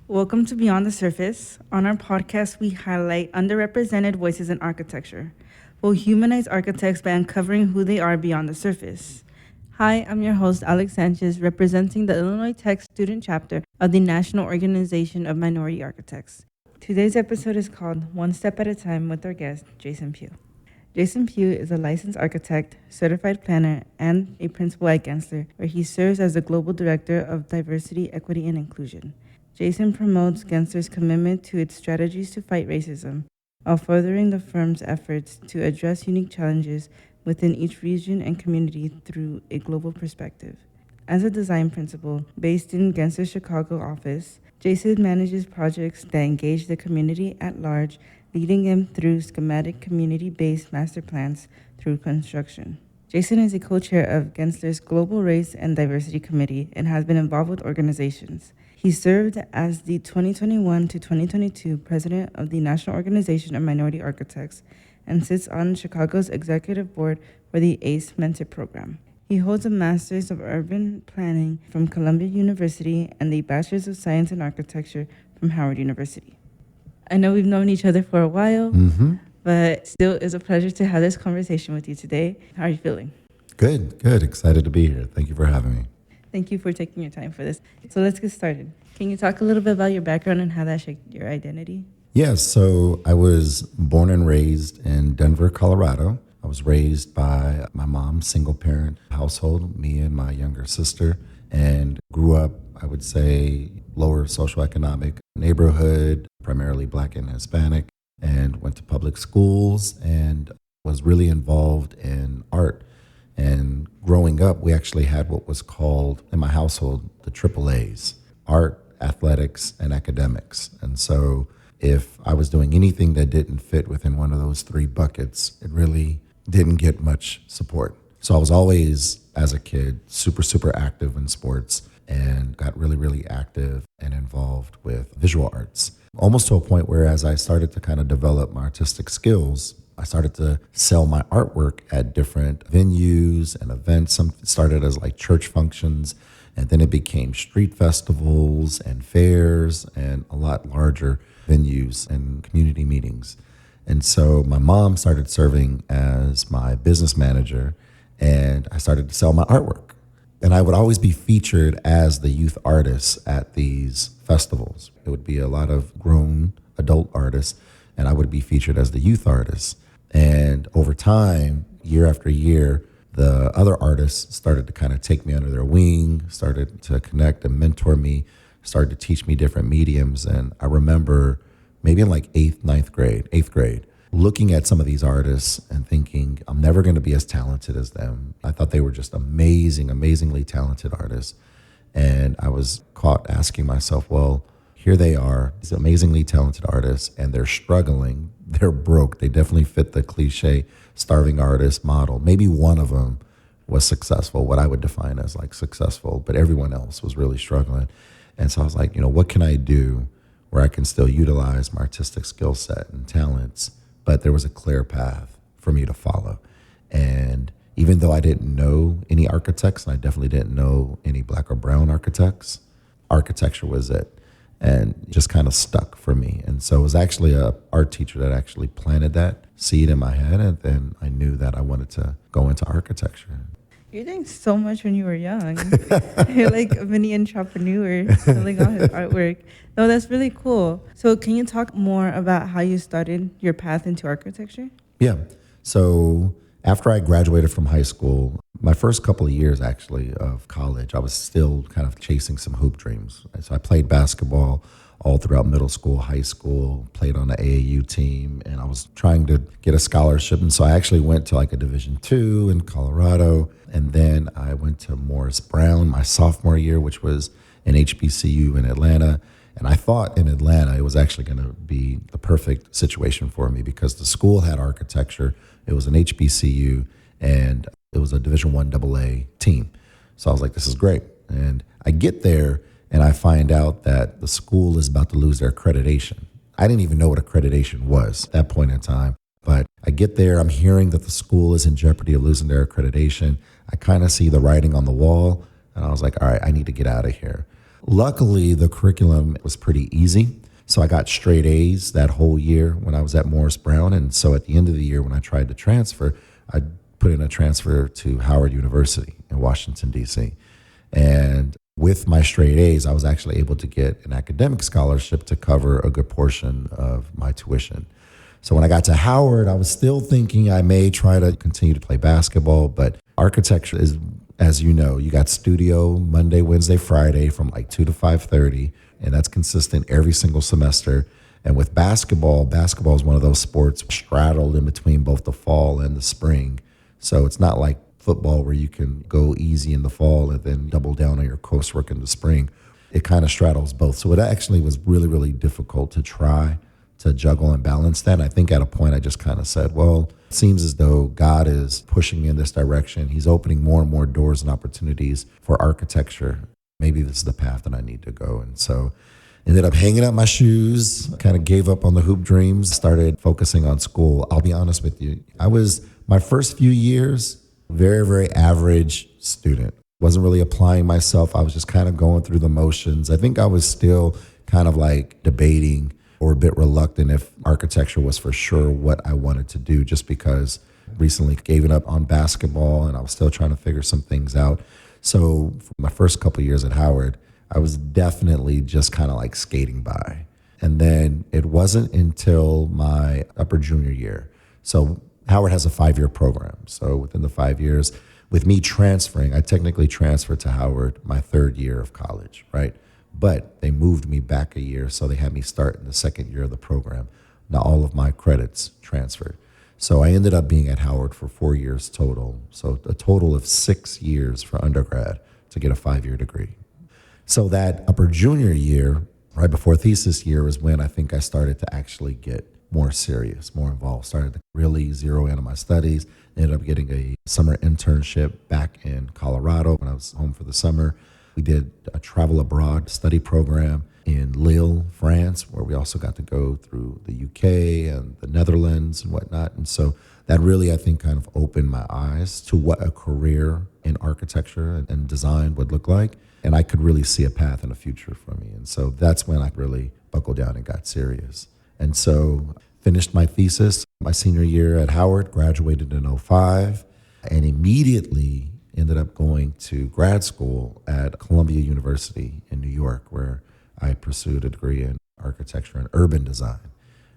Welcome to Beyond the Surface. On our podcast, we highlight underrepresented voices in architecture. We'll humanize architects by uncovering who they are beyond the surface. Hi, I'm your host, Alex Sanchez, representing the Illinois Tech student chapter of the National Organization of Minority Architects. Today's episode is called One Step at a Time with our guest, Jason Pugh. Jason Pugh is a licensed architect, certified planner, and a principal at Gensler, where he serves as the Global Director of Diversity, Equity, and Inclusion. Jason promotes Gensler's commitment to its strategies to fight racism, while furthering the firm's efforts to address unique challenges within each region and community through a global perspective. As a design principal based in Gensler's Chicago office, Jason manages projects that engage the community at large, leading him through schematic community-based master plans through construction. Jason is a co-chair of Gensler's Global Race and Diversity Committee and has been involved with organizations. He served as the 2021 to 2022 president of the National Organization of Minority Architects and sits on Chicago's executive board for the ACE Mentor Program. He holds a Master's of Urban Planning from Columbia University and a Bachelor's of Science in Architecture from Howard University. I know we've known each other for a while, but still it's a pleasure to have this conversation with you today. How are you feeling? Good. Excited to be here. Thank you for having me. Thank you for taking your time for this. So let's get started. Can you talk a little bit about your background and how that shaped your identity? Yes, so I was born and raised in Denver, Colorado. I was raised by my mom's single parent household, me and my younger sister, and grew up, I would say, lower socioeconomic neighborhood, primarily Black and Hispanic, and went to public schools and was really involved in art. And growing up, we actually had what was called, in my household, the triple A's: art, athletics, and academics. And so if I was doing anything that didn't fit within one of those three buckets, it really didn't get much support. So I was always, as a kid, super active in sports and got really active and involved with visual arts. Almost to a point where as I started to kind of develop my artistic skills, I started to sell my artwork at different venues and events. Some started as like church functions, and then it became street festivals and fairs and a lot larger venues and community meetings. And so my mom started serving as my business manager, and I started to sell my artwork. And I would always be featured as the youth artist at these festivals. It would be a lot of grown adult artists, and I would be featured as the youth artist. And over time, year after year, the other artists started to kind of take me under their wing, started to connect and mentor me, started to teach me different mediums. And I remember maybe in like eighth grade, looking at some of these artists and thinking, I'm never going to be as talented as them. I thought they were just amazingly talented artists. And I was caught asking myself, well, here they are, these amazingly talented artists, and they're struggling. They're broke. They definitely fit the cliche starving artist model. Maybe one of them was successful, what I would define as like successful, but everyone else was really struggling. And so I was like, what can I do where I can still utilize my artistic skill set and talents, but there was a clear path for me to follow. And even though I didn't know any architects, and I definitely didn't know any Black or brown architects, architecture was it. And just kind of stuck for me. And so it was actually a art teacher that actually planted that seed in my head, and then I knew that I wanted to go into architecture. You're doing so much when you were young. You're like a mini entrepreneur selling all his artwork. No, that's really cool. So can you talk more about how you started your path into architecture? Yeah. So after I graduated from high school, my first couple of years actually of college, I was still kind of chasing some hoop dreams. And so I played basketball all throughout middle school, high school, played on the AAU team, and I was trying to get a scholarship. And so I actually went to like a Division II in Colorado, and then I went to Morris Brown my sophomore year, which was an HBCU in Atlanta. And I thought in Atlanta it was actually going to be the perfect situation for me because the school had architecture. It was an HBCU, and it was a Division I AA team. So I was like, this is great. And I get there, and I find out that the school is about to lose their accreditation. I didn't even know what accreditation was at that point in time. But I get there, I'm hearing that the school is in jeopardy of losing their accreditation. I kind of see the writing on the wall, and I was like, all right, I need to get out of here. Luckily, the curriculum was pretty easy. So I got straight A's that whole year when I was at Morris Brown. And so at the end of the year, when I tried to transfer, I put in a transfer to Howard University in Washington, D.C. And with my straight A's, I was actually able to get an academic scholarship to cover a good portion of my tuition. So when I got to Howard, I was still thinking I may try to continue to play basketball, but architecture is, as you know, you got studio Monday, Wednesday, Friday from like 2 to 5:30, and that's consistent every single semester. And with basketball is one of those sports straddled in between both the fall and the spring. So it's not like football where you can go easy in the fall and then double down on your coursework in the spring. It kind of straddles both. So it actually was really, really difficult to try to juggle and balance that. And I think at a point I just kind of said, well, it seems as though God is pushing me in this direction. He's opening more and more doors and opportunities for architecture. Maybe this is the path that I need to go. And so ended up hanging up my shoes, kind of gave up on the hoop dreams, started focusing on school. I'll be honest with you. I was, my first few years, very, very average student. Wasn't really applying myself. I was just kind of going through the motions. I think I was still kind of like debating or a bit reluctant if architecture was for sure what I wanted to do, just because recently gave it up on basketball and I was still trying to figure some things out. So for my first couple of years at Howard, I was definitely just kind of like skating by. And then it wasn't until my upper junior year. So Howard has a 5-year program. So within the 5 years, with me transferring, I technically transferred to Howard my 3rd year of college, right? But they moved me back a year, so they had me start in the 2nd year of the program. Now all of my credits transferred. So I ended up being at Howard for 4 years total. So a total of 6 years for undergrad to get a 5-year degree. So that upper junior year, right before thesis year, is when I think I started to actually get more serious, more involved, started to really zero in on my studies, ended up getting a summer internship back in Colorado when I was home for the summer. We did a travel abroad study program in Lille, France, where we also got to go through the UK and the Netherlands and whatnot. And so that really, I think, kind of opened my eyes to what a career in architecture and design would look like. And I could really see a path and a future for me. And so that's when I really buckled down and got serious. And so finished my thesis my senior year at Howard, graduated in '05, and immediately ended up going to grad school at Columbia University in New York, where I pursued a degree in architecture and urban design.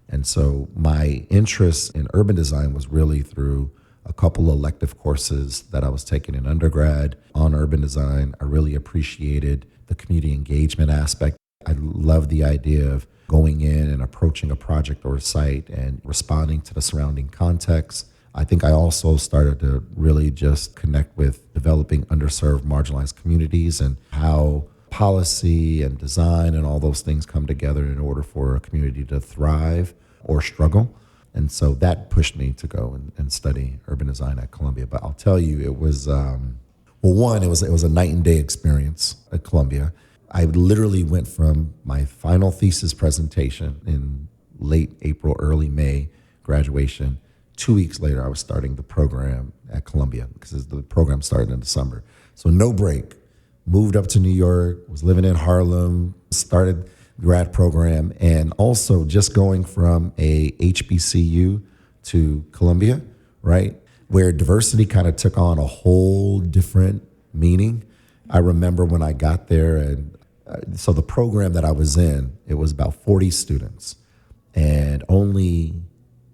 And so my interest in urban design was really through a couple elective courses that I was taking in undergrad on urban design. I really appreciated the community engagement aspect. I love the idea of going in and approaching a project or a site and responding to the surrounding context. I think I also started to really just connect with developing underserved, marginalized communities and how policy and design and all those things come together in order for a community to thrive or struggle. And so that pushed me to go and study urban design at Columbia. But I'll tell you, it was, it was a night and day experience at Columbia. I literally went from my final thesis presentation in late April, early May, graduation. 2 weeks later, I was starting the program at Columbia because the program started in the summer. So no break. Moved up to New York, was living in Harlem, started the grad program, and also just going from a HBCU to Columbia, right, where diversity kind of took on a whole different meaning. I remember when I got there, and so the program that I was in, it was about 40 students, and only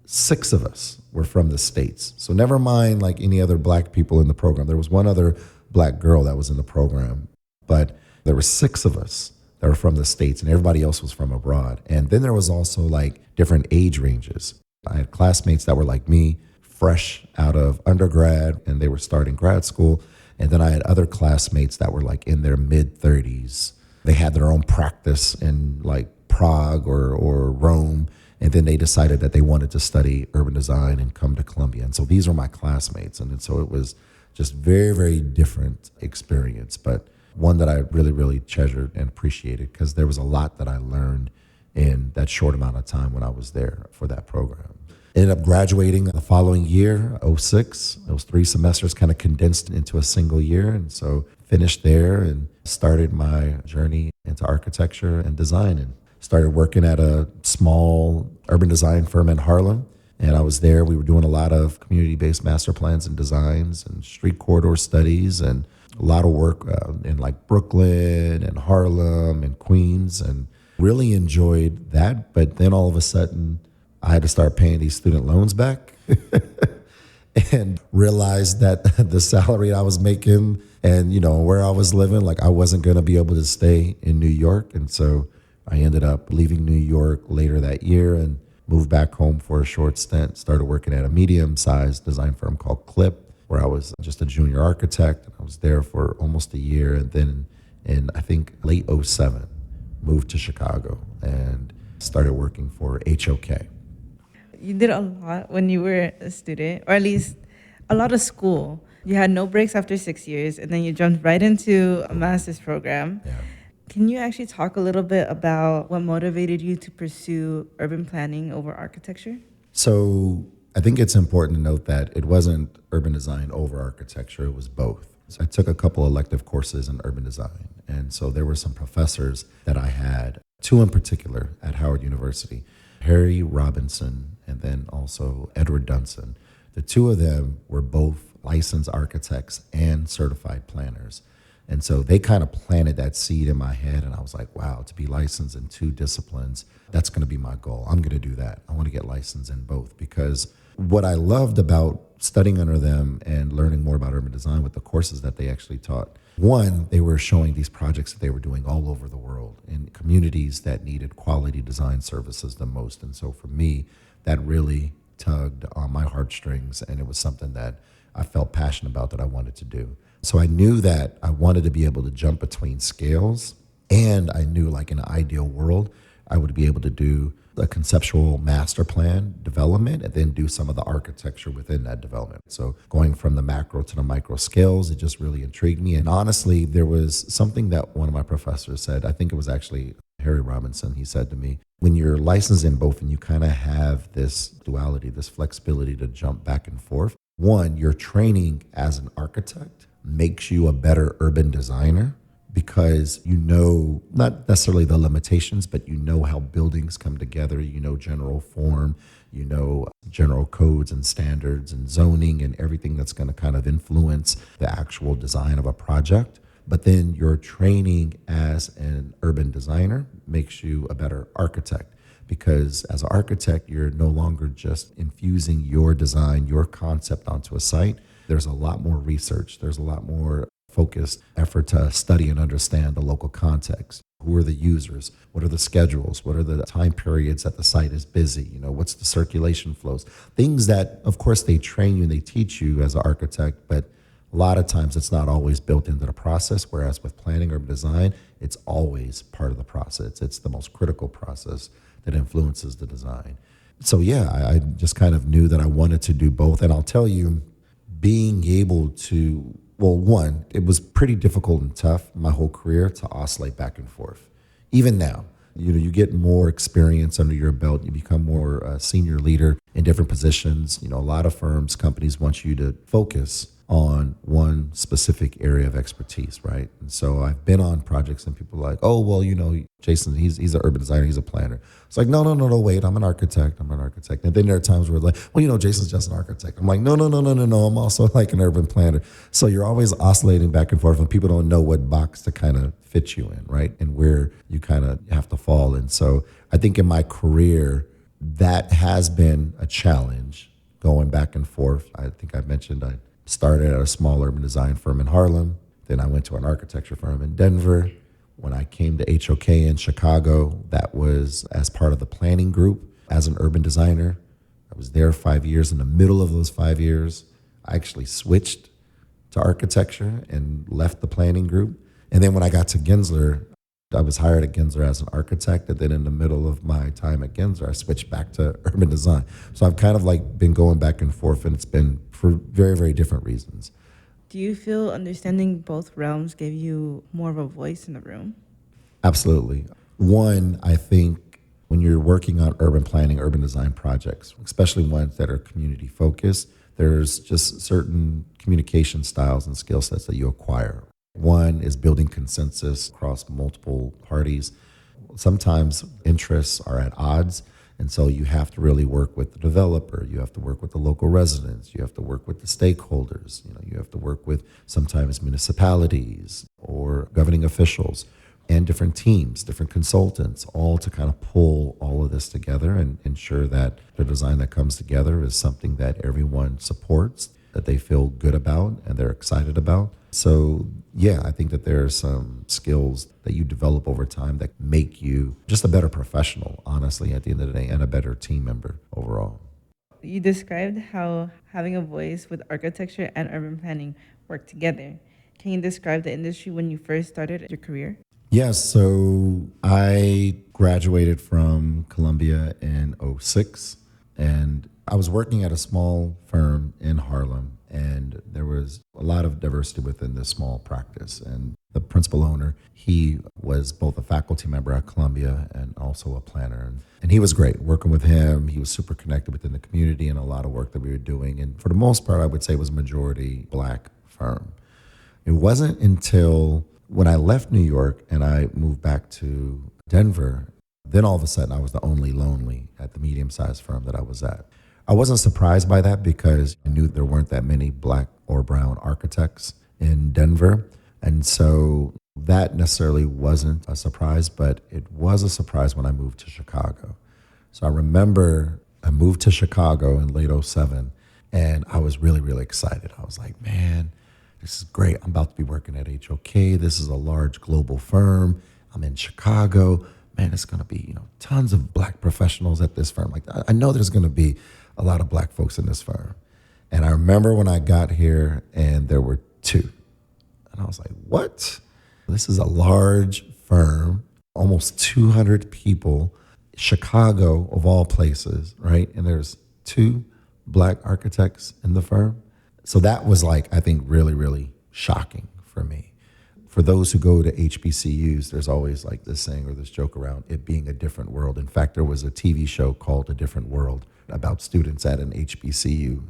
6 of us were from the States. So never mind like any other black people in the program. There was one other black girl that was in the program, but there were 6 of us that were from the States and everybody else was from abroad. And then there was also like different age ranges. I had classmates that were like me, fresh out of undergrad, and they were starting grad school. And then I had other classmates that were like in their mid-30s. They had their own practice in like Prague or Rome. And then they decided that they wanted to study urban design and come to Columbia. And so these were my classmates. And so it was just very, very different experience, but one that I really, really treasured and appreciated because there was a lot that I learned in that short amount of time when I was there for that program. Ended up graduating the following year, '06. Those 3 semesters kind of condensed into a single year. And so finished there and started my journey into architecture and design, and started working at a small urban design firm in Harlem. And I was there. We were doing a lot of community-based master plans and designs and street corridor studies and a lot of work in like Brooklyn and Harlem and Queens, and really enjoyed that. But then all of a sudden, I had to start paying these student loans back and realized that the salary I was making and, where I was living, like I wasn't going to be able to stay in New York. And so I ended up leaving New York later that year and moved back home for a short stint, started working at a medium-sized design firm called Clip, where I was just a junior architect. I was there for almost a year. And then in, I think, late '07, moved to Chicago and started working for HOK. You did a lot when you were a student, or at least a lot of school. You had no breaks after 6 years, and then you jumped right into a master's program. Yeah. Can you actually talk a little bit about what motivated you to pursue urban planning over architecture? So I think it's important to note that it wasn't urban design over architecture, it was both. So I took a couple elective courses in urban design. And so there were some professors that I had, two in particular at Howard University, Harry Robinson and then also Edward Dunson. The two of them were both licensed architects and certified planners. And so they kind of planted that seed in my head. And I was like, wow, to be licensed in two disciplines, that's going to be my goal. I'm going to do that. I want to get licensed in both, because what I loved about studying under them and learning more about urban design with the courses that they actually taught, one, they were showing these projects that they were doing all over the world in communities that needed quality design services the most. And so for me, that really tugged on my heartstrings. And it was something that I felt passionate about, that I wanted to do. So I knew that I wanted to be able to jump between scales, and I knew, like, in an ideal world, I would be able to do a conceptual master plan development and then do some of the architecture within that development. So going from the macro to the micro scales, it just really intrigued me. And honestly, there was something that one of my professors said, I think it was actually Harry Robinson. He said to me, when you're licensed in both and you kind of have this duality, this flexibility to jump back and forth, one, your training as an architect makes you a better urban designer, because you know not necessarily the limitations, but you know how buildings come together, you know general form, you know general codes and standards and zoning and everything that's going to kind of influence the actual design of a project. But then your training as an urban designer makes you a better architect, because as an architect, you're no longer just infusing your design, your concept onto a site. There's a lot more research. There's a lot more focused effort to study and understand the local context. Who are the users? What are the schedules? What are the time periods that the site is busy? What's the circulation flows? Things that, of course, they train you and they teach you as an architect, but a lot of times it's not always built into the process, whereas with planning or design, it's always part of the process. It's the most critical process that influences the design. So yeah, I just kind of knew that I wanted to do both. And I'll tell you, being able to, well, one, it was pretty difficult and tough my whole career to oscillate back and forth. Even now, you get more experience under your belt. You become more a senior leader in different positions. A lot of firms, companies want you to focus on one specific area of expertise, right? And so I've been on projects and people are like, oh, well, Jason, he's an urban designer, he's a planner. It's like, no, wait, I'm an architect. And then there are times where like, well, Jason's just an architect. I'm like, no, I'm also like an urban planner. So you're always oscillating back and forth, and people don't know what box to kind of fit you in, right? And where you kind of have to fall. And so I think in my career, that has been a challenge, going back and forth. I think I mentioned I started at a small urban design firm in Harlem. Then I went to an architecture firm in Denver. When I came to HOK in Chicago, that was as part of the planning group as an urban designer. I was there 5 years. In the middle of those 5 years, I actually switched to architecture and left the planning group. And then when I got to Gensler, I was hired at Gensler as an architect. And then in the middle of my time at Gensler, I switched back to urban design. So I've kind of like been going back and forth, and it's been for very, very different reasons. Do you feel understanding both realms gave you more of a voice in the room? Absolutely. One, I think when you're working on urban planning, urban design projects, especially ones that are community focused, there's just certain communication styles and skill sets that you acquire. One is building consensus across multiple parties. Sometimes interests are at odds. And so you have to really work with the developer. You have to work with the local residents. You have to work with the stakeholders. You have to work with sometimes municipalities or governing officials and different teams, different consultants, all to kind of pull all of this together and ensure that the design that comes together is something that everyone supports, that they feel good about and they're excited about. So, yeah, I think that there are some skills that you develop over time that make you just a better professional, honestly, at the end of the day, and a better team member overall. You described how having a voice with architecture and urban planning work together. Can you describe the industry when you first started your career? Yes, so I graduated from Columbia in '06, and I was working at a small firm in Harlem, and there was a lot of diversity within this small practice. And the principal owner, he was both a faculty member at Columbia and also a planner. And he was great working with him. He was super connected within the community and a lot of work that we were doing. And for the most part, I would say it was a majority Black firm. It wasn't until when I left New York and I moved back to Denver, then all of a sudden I was the only lonely at the medium sized firm that I was at. I wasn't surprised by that because I knew there weren't that many Black or brown architects in Denver. And so that necessarily wasn't a surprise, but it was a surprise when I moved to Chicago. So I remember I moved to Chicago in late '07 and I was really, really excited. I was like, man, this is great. I'm about to be working at HOK. This is a large global firm. I'm in Chicago. Man, it's going to be, tons of Black professionals at this firm. Like, I know there's going to be a lot of Black folks in this firm. And I remember when I got here and there were two. And I was like, what? This is a large firm, almost 200 people, Chicago of all places, right? And there's two Black architects in the firm. So that was like, I think, really, really shocking for me. For those who go to HBCUs, there's always like this saying or this joke around it being a different world. In fact, there was a TV show called A Different World about students at an HBCU.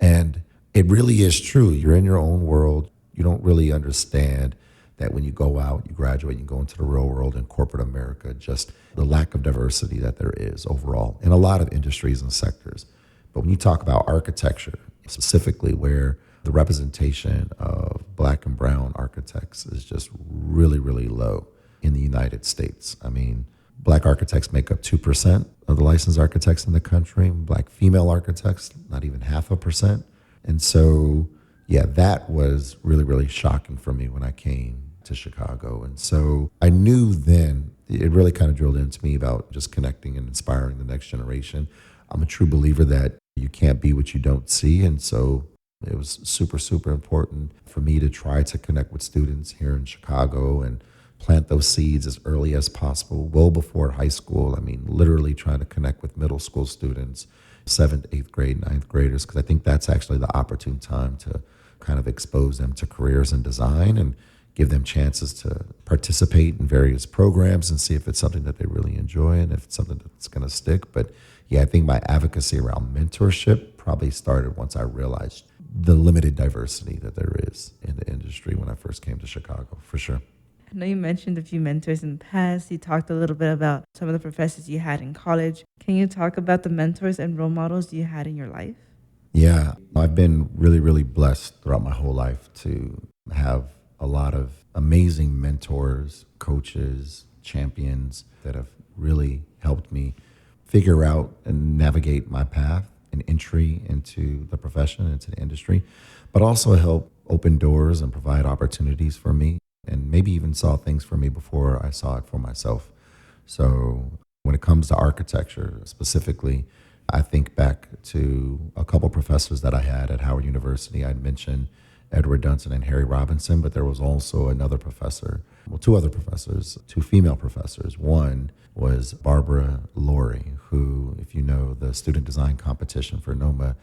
And it really is true. You're in your own world. You don't really understand that when you go out, you graduate, you go into the real world in corporate America, just the lack of diversity that there is overall in a lot of industries and sectors. But when you talk about architecture, specifically where the representation of Black and brown architects is just really, really low in the United States. I mean, Black architects make up 2% of the licensed architects in the country. Black female architects, not even 0.5%. And so, yeah, that was really, really shocking for me when I came to Chicago. And so I knew then, it really kind of drilled into me about just connecting and inspiring the next generation. I'm a true believer that you can't be what you don't see. And so it was super, super important for me to try to connect with students here in Chicago and plant those seeds as early as possible, well before high school. I mean, literally trying to connect with middle school students, 7th, 8th grade, 9th graders, because I think that's actually the opportune time to kind of expose them to careers in design and give them chances to participate in various programs and see if it's something that they really enjoy and if it's something that's going to stick. But yeah, I think my advocacy around mentorship probably started once I realized the limited diversity that there is in the industry when I first came to Chicago, for sure. I know you mentioned a few mentors in the past. You talked a little bit about some of the professors you had in college. Can you talk about the mentors and role models you had in your life? Yeah, I've been really, really blessed throughout my whole life to have a lot of amazing mentors, coaches, champions that have really helped me figure out and navigate my path and entry into the profession, into the industry, but also help open doors and provide opportunities for me and maybe even saw things for me before I saw it for myself. So when it comes to architecture specifically, I think back to a couple professors that I had at Howard University. I'd mentioned Edward Dunson and Harry Robinson, but there was also another professor, well, two other professors, two female professors. One was Barbara Laurie, who, if you know the student design competition for NOMA,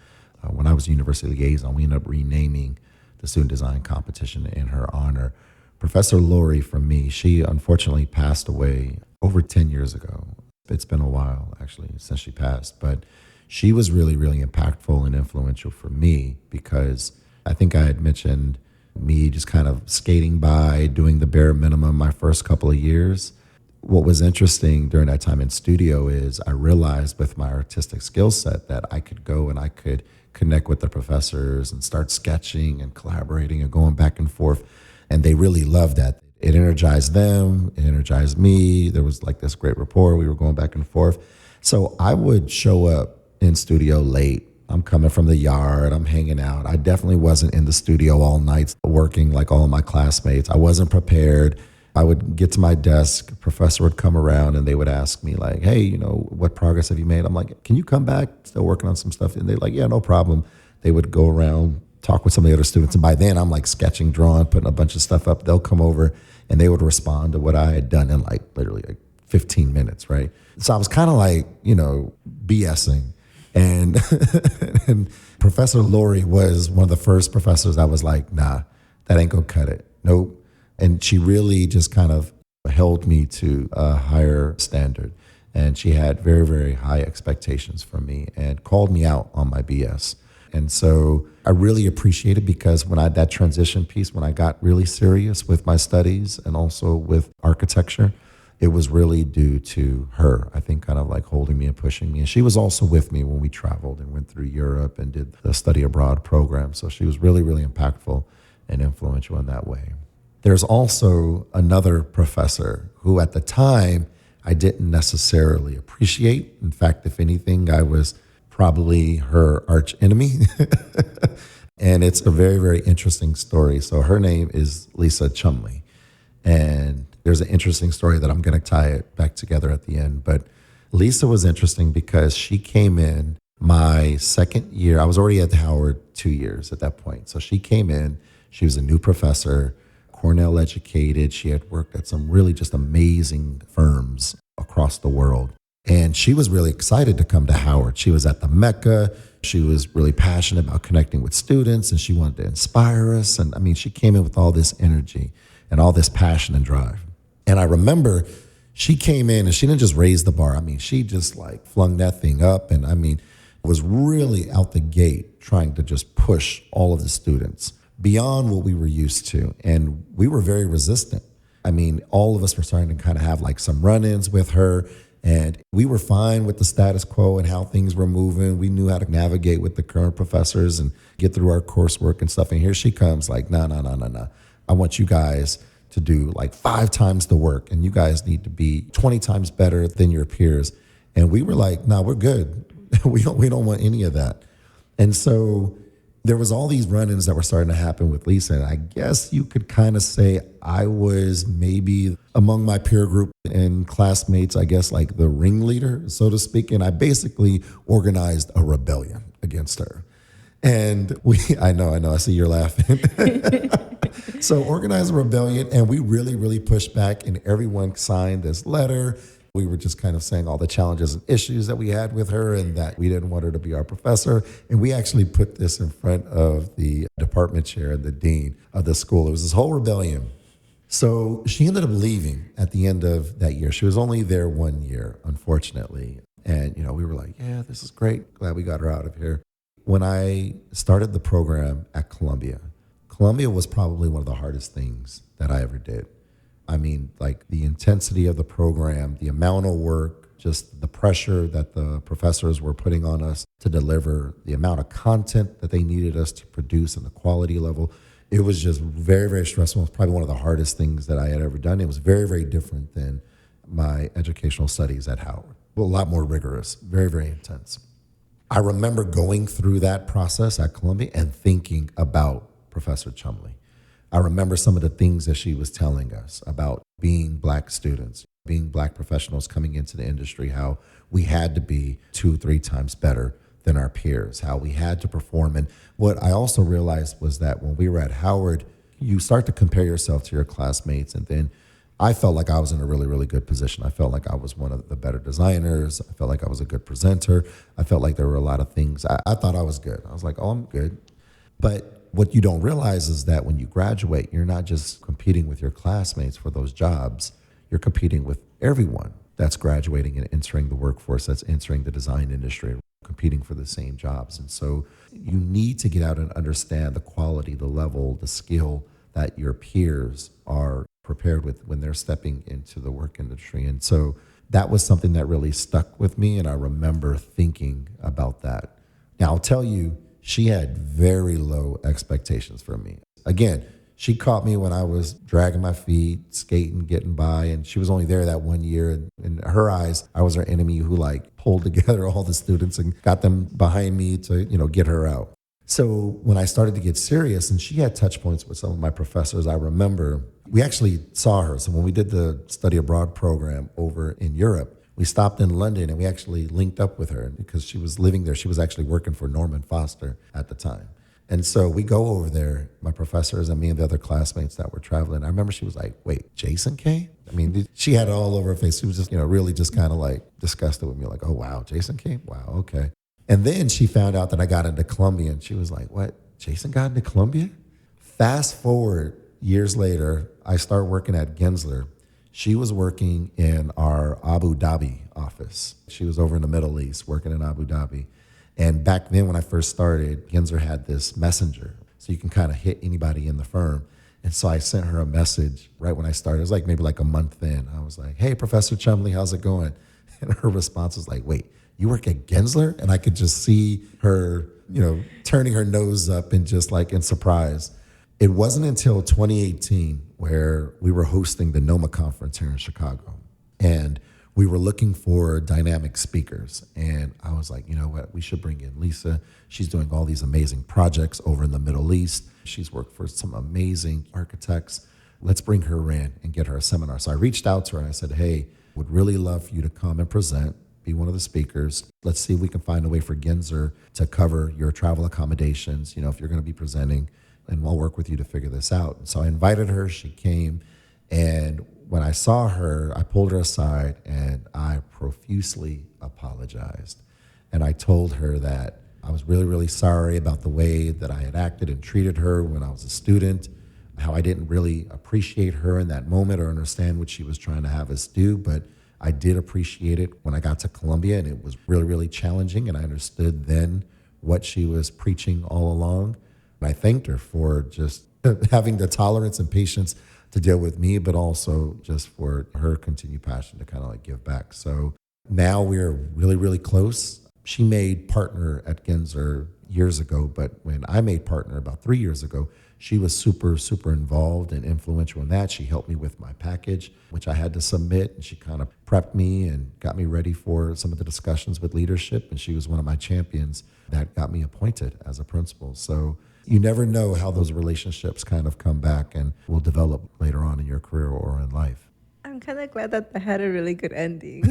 when I was a university liaison, we ended up renaming the student design competition in her honor. Professor Laurie, for me, she unfortunately passed away over 10 years ago. It's been a while, actually, since she passed, but she was really, really impactful and influential for me because I think I had mentioned me just kind of skating by, doing the bare minimum my first couple of years. What was interesting during that time in studio is I realized with my artistic skill set that I could go and I could connect with the professors and start sketching and collaborating and going back and forth. And they really loved that. It energized them, it energized me. There was like this great rapport. We were going back and forth. So I would show up in studio late. I'm coming from the yard, I'm hanging out. I definitely wasn't in the studio all night working like all of my classmates. I wasn't prepared. I would get to my desk, professor would come around and they would ask me like, hey, what progress have you made? I'm like, can you come back? Still working on some stuff. And they're like, yeah, no problem. They would go around, talk with some of the other students. And by then I'm like sketching, drawing, putting a bunch of stuff up. They'll come over and they would respond to what I had done in like literally like 15 minutes, right? So I was kind of like, BSing. And, and Professor Lori was one of the first professors I was like, nah, that ain't gonna cut it. Nope. And she really just kind of held me to a higher standard. And she had very, very high expectations from me and called me out on my BS. And so I really appreciate it because when I had that transition piece, when I got really serious with my studies and also with architecture, it was really due to her, I think, kind of like holding me and pushing me. And she was also with me when we traveled and went through Europe and did the study abroad program. So she was really, really impactful and influential in that way. There's also another professor who at the time I didn't necessarily appreciate. In fact, if anything, I was probably her arch enemy. And it's a very, very interesting story. So her name is Lisa Chumley. And there's an interesting story that I'm going to tie it back together at the end. But Lisa was interesting because she came in my second year. I was already at Howard 2 years at that point. So she came in, she was a new professor, Cornell educated. She had worked at some really just amazing firms across the world. And she was really excited to come to Howard. She was at the Mecca. She was really passionate about connecting with students and she wanted to inspire us. And I mean, she came in with all this energy and all this passion and drive. And I remember she came in and she didn't just raise the bar. I mean, she just like flung that thing up. And I mean, was really out the gate trying to just push all of the students beyond what we were used to. And we were very resistant. I mean, all of us were starting to kind of have like some run-ins with her. And we were fine with the status quo and how things were moving. We knew how to navigate with the current professors and get through our coursework and stuff. And here she comes like, no. I want you guys to do like 5 times the work. And you guys need to be 20 times better than your peers. And we were like, no, we're good. we don't want any of that. And so there was all these run-ins that were starting to happen with Lisa. And I guess you could kind of say I was maybe among my peer group and classmates, I guess like the ringleader, so to speak. And I basically organized a rebellion against her. And I know, I see you're laughing. So organized a rebellion and we really, really pushed back and everyone signed this letter. We were just kind of saying all the challenges and issues that we had with her and that we didn't want her to be our professor. And we actually put this in front of the department chair and the dean of the school. It was this whole rebellion. So she ended up leaving at the end of that year. She was only there 1 year, unfortunately. And, we were like, yeah, this is great. Glad we got her out of here. When I started the program at Columbia was probably one of the hardest things that I ever did. I mean, like the intensity of the program, the amount of work, just the pressure that the professors were putting on us to deliver, the amount of content that they needed us to produce and the quality level. It was just very, very stressful. It was probably one of the hardest things that I had ever done. It was very, very different than my educational studies at Howard. Well, a lot more rigorous, very, very intense. I remember going through that process at Columbia and thinking about Professor Chumley. I remember some of the things that she was telling us about being Black students, being Black professionals coming into the industry, how we had to be 2-3 times better than our peers, how we had to perform. And what I also realized was that when we were at Howard, you start to compare yourself to your classmates. And then I felt like I was in a really, really good position. I felt like I was one of the better designers. I felt like I was a good presenter. I felt like there were a lot of things. I thought I was good. I was like, oh, I'm good. But what you don't realize is that when you graduate, you're not just competing with your classmates for those jobs. You're competing with everyone that's graduating and entering the workforce, that's entering the design industry, competing for the same jobs. And so you need to get out and understand the quality, the level, the skill that your peers are prepared with when they're stepping into the work industry. And so that was something that really stuck with me. And I remember thinking about that. Now, I'll tell you, she had very low expectations for me. Again, she caught me when I was dragging my feet, skating, getting by, and she was only there that 1 year. And in her eyes, I was her enemy who like pulled together all the students and got them behind me to, get her out. So when I started to get serious, and she had touch points with some of my professors, I remember we actually saw her. So when we did the study abroad program over in Europe, we stopped in London and we actually linked up with her because she was living there. She was actually working for Norman Foster at the time. And so we go over there, my professors and me and the other classmates that were traveling. I remember she was like, wait, Jason came? I mean, she had it all over her face. She was just, really just kind of like disgusted with me. Like, oh, wow, Jason came? Wow, okay. And then she found out that I got into Columbia and she was like, what, Jason got into Columbia? Fast forward years later, I start working at Gensler. She was working in our Abu Dhabi office. She was over in the Middle East working in Abu Dhabi. And back then when I first started, Gensler had this messenger. So you can kind of hit anybody in the firm. And so I sent her a message right when I started. It was like maybe like a month in. I was like, hey, Professor Chumley, how's it going? And her response was like, wait, you work at Gensler? And I could just see her, turning her nose up and just like in surprise. It wasn't until 2018 where we were hosting the NOMA conference here in Chicago. And we were looking for dynamic speakers. And I was like, you know what, we should bring in Lisa. She's doing all these amazing projects over in the Middle East. She's worked for some amazing architects. Let's bring her in and get her a seminar. So I reached out to her and I said, hey, would really love for you to come and present, be one of the speakers. Let's see if we can find a way for Gensler to cover your travel accommodations, if you're going to be presenting, and we'll work with you to figure this out. And so I invited her, she came, and when I saw her, I pulled her aside and I profusely apologized. And I told her that I was really, really sorry about the way that I had acted and treated her when I was a student, how I didn't really appreciate her in that moment or understand what she was trying to have us do. But I did appreciate it when I got to Columbia, and it was really, really challenging. And I understood then what she was preaching all along. And I thanked her for just having the tolerance and patience to deal with me, but also just for her continued passion to kind of like give back. So now we're really, really close. She made partner at Gensler years ago, but when I made partner about 3 years ago, she was super, super involved and influential in that. She helped me with my package, which I had to submit, and she kind of prepped me and got me ready for some of the discussions with leadership. And she was one of my champions that got me appointed as a principal. So you never know how those relationships kind of come back and will develop later on in your career or in life. I'm kind of glad that had a really good ending.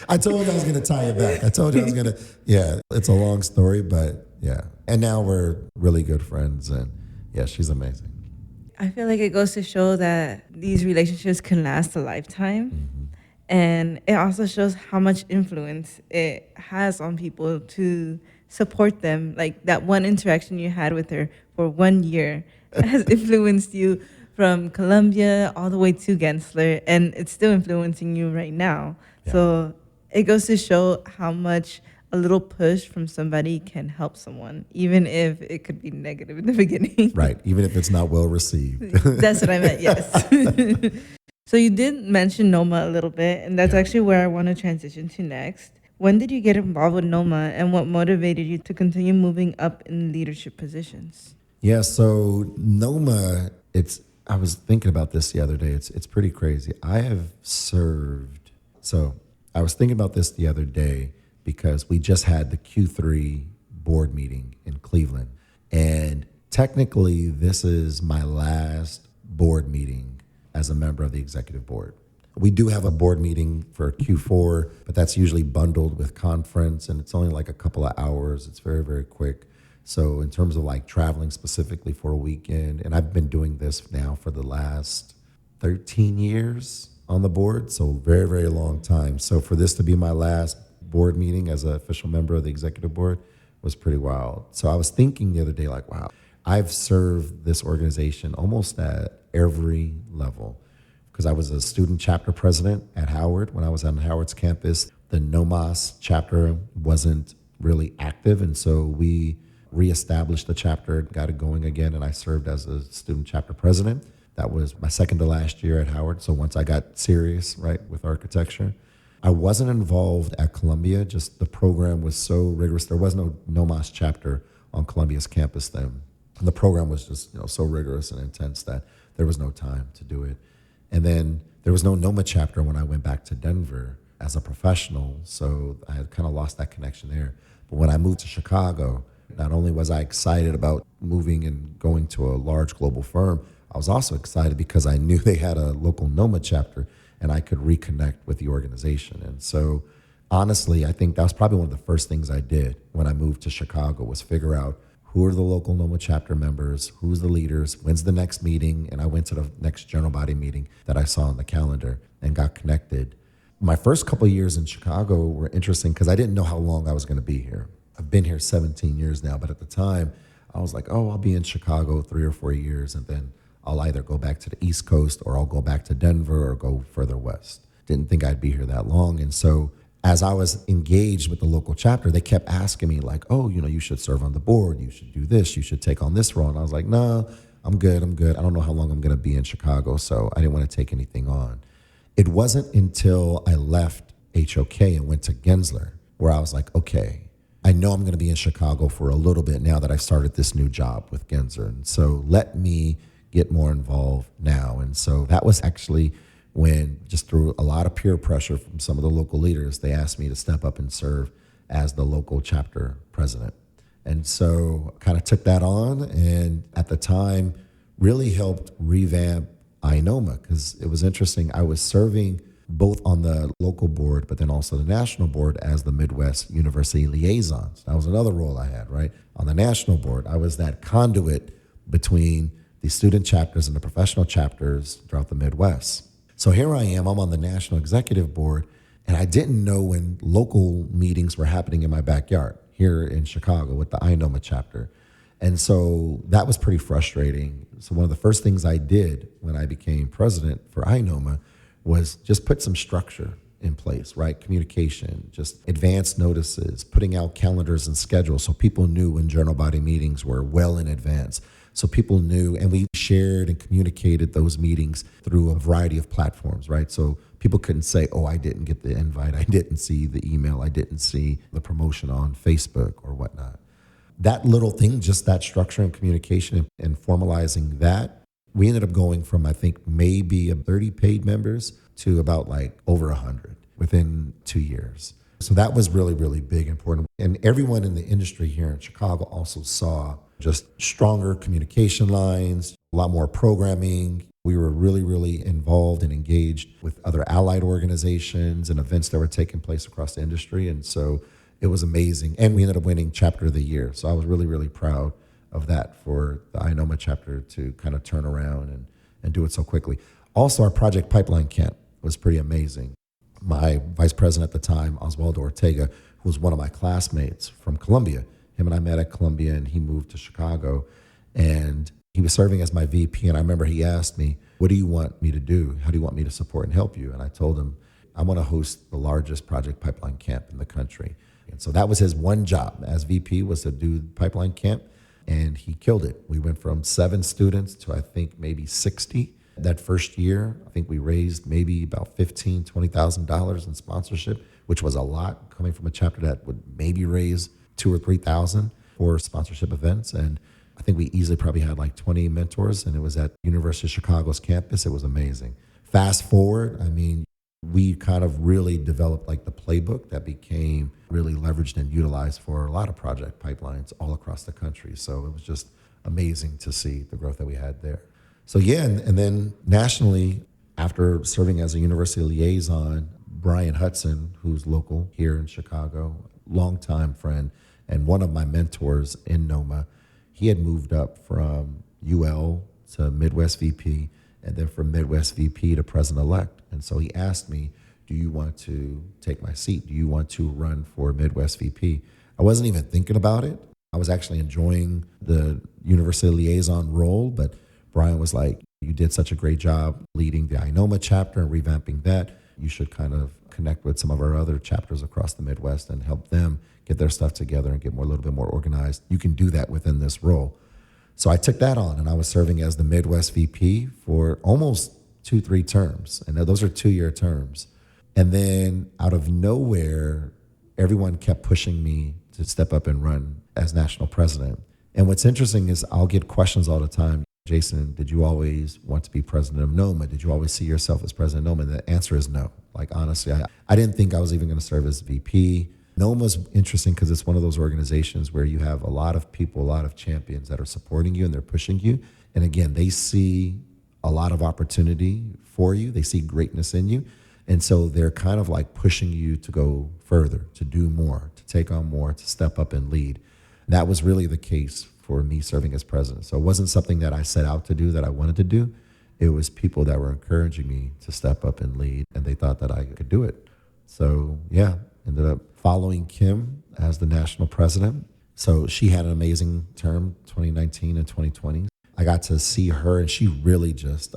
I told you I was going to tie it back. I told you I was going to, it's a long story, but yeah. And now we're really good friends, and yeah, she's amazing. I feel like it goes to show that these relationships can last a lifetime. Mm-hmm. And it also shows how much influence it has on people to support them. Like that one interaction you had with her for 1 year has influenced you from Columbia all the way to Gensler, and it's still influencing you right now. Yeah. So it goes to show how much a little push from somebody can help someone, even if it could be negative in the beginning. Right, even if it's not well received. That's what I meant, yes. So you did mention NOMA a little bit, and that's actually where I want to transition to next. When did you get involved with NOMA, and what motivated you to continue moving up in leadership positions? Yeah, so NOMA, I was thinking about this the other day. It's pretty crazy. I was thinking about this the other day because we just had the Q3 board meeting in Cleveland. And technically, this is my last board meeting as a member of the executive board. We do have a board meeting for Q4, but that's usually bundled with conference, and it's only like a couple of hours. It's very, very quick. So in terms of like traveling specifically for a weekend, and I've been doing this now for the last 13 years on the board, so very, very long time. So for this to be my last board meeting as an official member of the executive board was pretty wild. So I was thinking the other day, like, wow, I've served this organization almost at every level, because I was a student chapter president at Howard when I was on Howard's campus. The NOMAS chapter wasn't really active, and so we reestablished the chapter, got it going again, and I served as a student chapter president. That was my second to last year at Howard. So once I got serious, right, with architecture, I wasn't involved at Columbia. Just the program was so rigorous. There was no NOMAS chapter on Columbia's campus then. And the program was just so rigorous and intense that there was no time to do it. And then there was no NOMA chapter when I went back to Denver as a professional. So I had kind of lost that connection there. But when I moved to Chicago, not only was I excited about moving and going to a large global firm, I was also excited because I knew they had a local NOMA chapter and I could reconnect with the organization. And so honestly, I think that was probably one of the first things I did when I moved to Chicago was figure out who are the local NOMA chapter members, who's the leaders, when's the next meeting, and I went to the next general body meeting that I saw on the calendar and got connected. My first couple of years in Chicago were interesting because I didn't know how long I was going to be here. I've been here 17 years now, but at the time, I was like, oh, I'll be in Chicago 3 or 4 years, and then I'll either go back to the East Coast or I'll go back to Denver or go further west. Didn't think I'd be here that long. And so as I was engaged with the local chapter, they kept asking me like, oh, you should serve on the board. You should do this. You should take on this role. And I was like, no, I'm good. I don't know how long I'm going to be in Chicago. So I didn't want to take anything on. It wasn't until I left HOK and went to Gensler where I was like, okay, I know I'm going to be in Chicago for a little bit now that I've started this new job with Gensler. And so let me get more involved now. And so that was actually when, just through a lot of peer pressure from some of the local leaders, they asked me to step up and serve as the local chapter president. And so kind of took that on, and at the time really helped revamp INOMA, because it was interesting. I was serving both on the local board, but then also the national board as the Midwest University Liaison. So that was another role I had, right? On the national board, I was that conduit between the student chapters and the professional chapters throughout the Midwest. So here I am, I'm on the national executive board, and I didn't know when local meetings were happening in my backyard here in Chicago with the INOMA chapter. And so that was pretty frustrating. So one of the first things I did when I became president for INOMA was just put some structure in place, right? Communication, just advance notices, putting out calendars and schedules so people knew when journal body meetings were well in advance. So people knew, and we shared and communicated those meetings through a variety of platforms, right? So people couldn't say, oh, I didn't get the invite, I didn't see the email, I didn't see the promotion on Facebook or whatnot. That little thing, just that structure and communication and formalizing that, we ended up going from, I think, maybe 30 paid members to about like over 100 within 2 years. So that was really, really big, important. And everyone in the industry here in Chicago also saw just stronger communication lines, a lot more programming. We were really, really involved and engaged with other allied organizations and events that were taking place across the industry. And so it was amazing. And we ended up winning Chapter of the Year. So I was really, really proud of that for the INOMA chapter to kind of turn around and do it so quickly. Also, our Project Pipeline Camp was pretty amazing. My vice president at the time, Oswaldo Ortega, who was one of my classmates from Columbia, him and I met at Columbia, and he moved to Chicago, and he was serving as my VP. And I remember he asked me, what do you want me to do? How do you want me to support and help you? And I told him, I want to host the largest Project Pipeline Camp in the country. And so that was his one job as VP, was to do Pipeline Camp, and he killed it. We went from 7 students to, I think, maybe 60. That first year, I think we raised maybe about $15,000, $20,000 in sponsorship, which was a lot coming from a chapter that would maybe raise $2,000 or $3,000 for sponsorship events. And I think we easily probably had like 20 mentors, and it was at University of Chicago's campus. It was amazing. Fast forward, I mean, we kind of really developed like the playbook that became really leveraged and utilized for a lot of project pipelines all across the country. So it was just amazing to see the growth that we had there. So yeah, and then nationally, after serving as a university liaison, Brian Hudson, who's local here in Chicago, longtime friend, and one of my mentors in NOMA, he had moved up from UL to Midwest VP, and then from Midwest VP to president-elect. And so he asked me, do you want to take my seat? Do you want to run for Midwest VP? I wasn't even thinking about it. I was actually enjoying the university liaison role, but Brian was like, You did such a great job leading the INOMA chapter and revamping that. You should kind of connect with some of our other chapters across the Midwest and help them get their stuff together and get a little bit more organized. You can do that within this role. So I took that on, and I was serving as the Midwest VP for almost 2-3 terms. And those are 2-year terms. And then out of nowhere, everyone kept pushing me to step up and run as national president. And what's interesting is I'll get questions all the time. Jason, did you always want to be president of NOMA? Did you always see yourself as president of NOMA? And the answer is no. Like, honestly, I didn't think I was even going to serve as VP. NOMA's interesting because it's one of those organizations where you have a lot of people, a lot of champions that are supporting you and they're pushing you. And again, they see a lot of opportunity for you. They see greatness in you. And so they're kind of like pushing you to go further, to do more, to take on more, to step up and lead. And that was really the case for me serving as president. So it wasn't something that I set out to do, that I wanted to do. It was people that were encouraging me to step up and lead, and they thought that I could do it. So yeah, ended up following Kim as the national president. So she had an amazing term, 2019 and 2020. I got to see her, and she really just,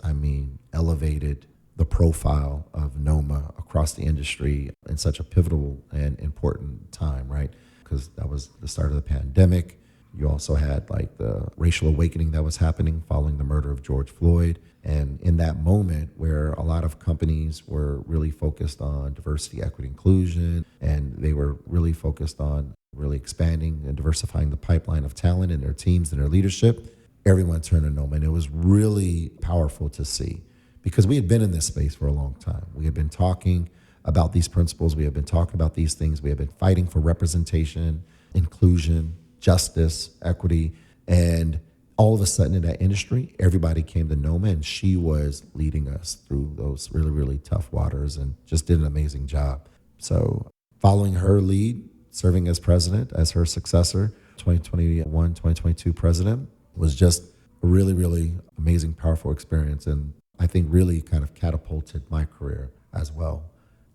elevated the profile of NOMA across the industry in such a pivotal and important time, right? Because that was the start of the pandemic. You also had like the racial awakening that was happening following the murder of George Floyd. And in that moment where a lot of companies were really focused on diversity, equity, inclusion, and they were really focused on really expanding and diversifying the pipeline of talent in their teams and their leadership, everyone turned to NOMA. And it was really powerful to see because we had been in this space for a long time. We had been talking about these principles. We had been talking about these things. We had been fighting for representation, inclusion, justice, equity, and all of a sudden in that industry, everybody came to NOMA, and she was leading us through those really, really tough waters and just did an amazing job. So following her lead, serving as president, as her successor, 2021, 2022 president, was just a really, really amazing, powerful experience. And I think really kind of catapulted my career as well.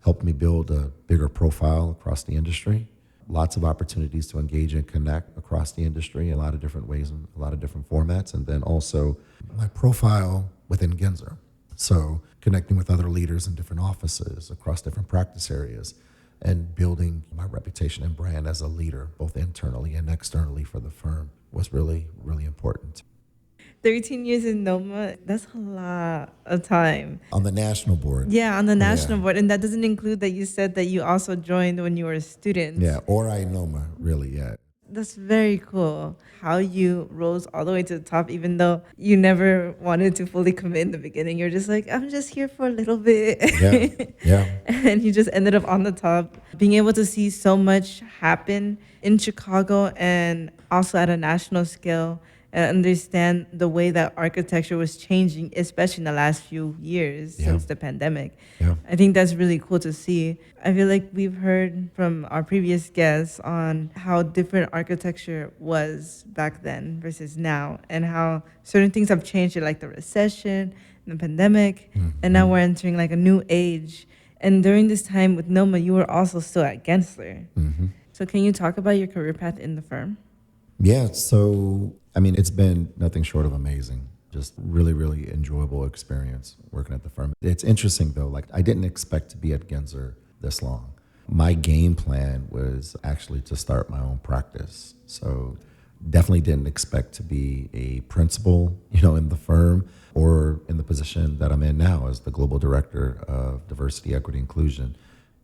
Helped me build a bigger profile across the industry. Lots of opportunities to engage and connect across the industry in a lot of different ways and a lot of different formats. And then also my profile within Genzer. So connecting with other leaders in different offices across different practice areas and building my reputation and brand as a leader, both internally and externally for the firm, was really, really important. 13 years in NOMA, that's a lot of time. On the national board. Yeah, on the national board. And that doesn't include that you said that you also joined when you were a student. Yeah, or INOMA, really, yeah. That's very cool. How you rose all the way to the top, even though you never wanted to fully commit in the beginning. You're just like, I'm just here for a little bit. Yeah. And you just ended up on the top. Being able to see so much happen in Chicago and also at a national scale, and understand the way that architecture was changing, especially in the last few years since the pandemic. Yeah. I think that's really cool to see. I feel like we've heard from our previous guests on how different architecture was back then versus now, and how certain things have changed, like the recession, the pandemic, and now we're entering like a new age. And during this time with NOMA, you were also still at Gensler. So can you talk about your career path in the firm? Yeah, so it's been nothing short of amazing. Just really, really enjoyable experience working at the firm. It's interesting though, like I didn't expect to be at Genzer this long. My game plan was actually to start my own practice. So definitely didn't expect to be a principal, in the firm or in the position that I'm in now as the global director of diversity, equity, inclusion.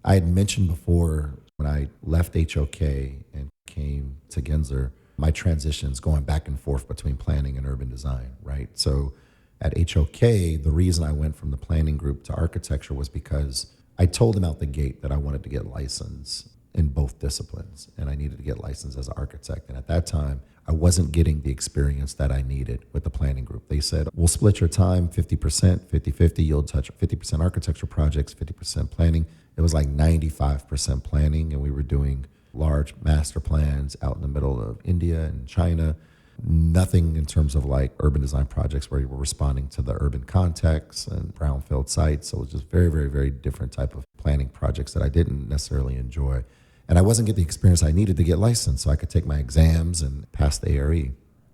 I had mentioned before when I left HOK and came to Genzer, my transitions going back and forth between planning and urban design, right? So at HOK, the reason I went from the planning group to architecture was because I told them out the gate that I wanted to get licensed in both disciplines, and I needed to get licensed as an architect. And at that time, I wasn't getting the experience that I needed with the planning group. They said, we'll split your time 50%, 50-50. You'll touch 50% architecture projects, 50% planning. It was like 95% planning, and we were doing large master plans out in the middle of India and China. Nothing in terms of like urban design projects where you were responding to the urban context and brownfield sites. So it was just very, very, very different type of planning projects that I didn't necessarily enjoy. And I wasn't getting the experience I needed to get licensed so I could take my exams and pass the ARE.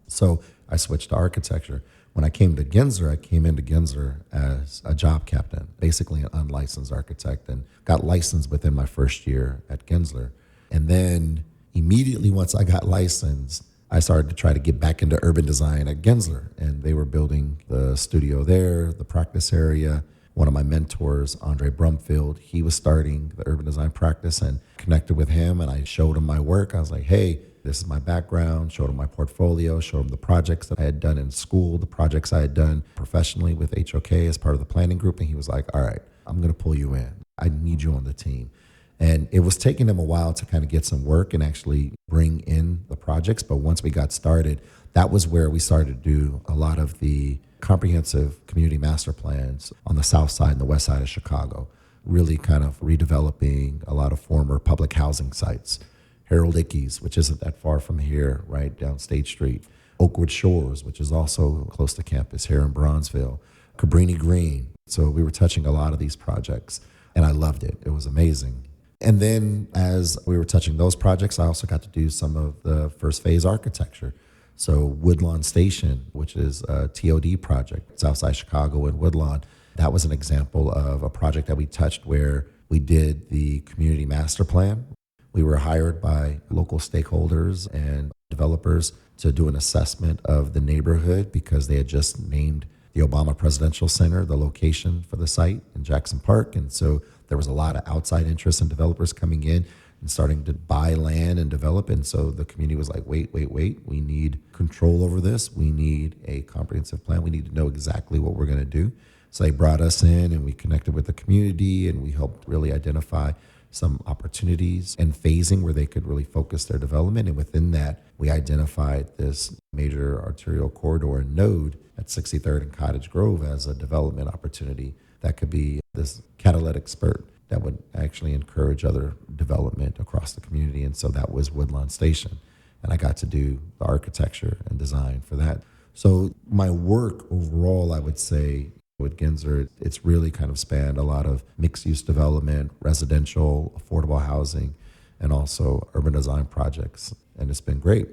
So I switched to architecture, When I came to Gensler, I came into Gensler as a job captain, basically an unlicensed architect, and got licensed within my first year at Gensler. And then immediately once I got licensed, I started to try to get back into urban design at Gensler. And they were building the studio there, the practice area. One of my mentors, Andre Brumfield, he was starting the urban design practice, and connected with him, and I showed him my work. I was like, hey, this is my background, showed him my portfolio, showed him the projects that I had done in school, the projects I had done professionally with HOK as part of the planning group. And he was like, all right, I'm going to pull you in. I need you on the team. And it was taking him a while to kind of get some work and actually bring in the projects. But once we got started, that was where we started to do a lot of the comprehensive community master plans on the south side and the west side of Chicago, really kind of redeveloping a lot of former public housing sites. Harold Ickes, which isn't that far from here, right down State Street. Oakwood Shores, which is also close to campus here in Bronzeville. Cabrini Green. So we were touching a lot of these projects, and I loved it. It was amazing. And then as we were touching those projects, I also got to do some of the first phase architecture. So Woodlawn Station, which is a TOD project, Southside Chicago and Woodlawn, that was an example of a project that we touched where we did the community master plan. We were hired by local stakeholders and developers to do an assessment of the neighborhood because they had just named the Obama Presidential Center the location for the site in Jackson Park. And so there was a lot of outside interest and developers coming in and starting to buy land and develop. And so the community was like, wait. We need control over this. We need a comprehensive plan. We need to know exactly what we're going to do. So they brought us in and we connected with the community and we helped really identify some opportunities and phasing where they could really focus their development. And within that, we identified this major arterial corridor and node at 63rd and Cottage Grove as a development opportunity that could be this catalytic spurt that would actually encourage other development across the community. And so that was Woodlawn Station. And I got to do the architecture and design for that. So my work overall, I would say, with Gensler, it's really kind of spanned a lot of mixed-use development, residential, affordable housing, and also urban design projects. And it's been great.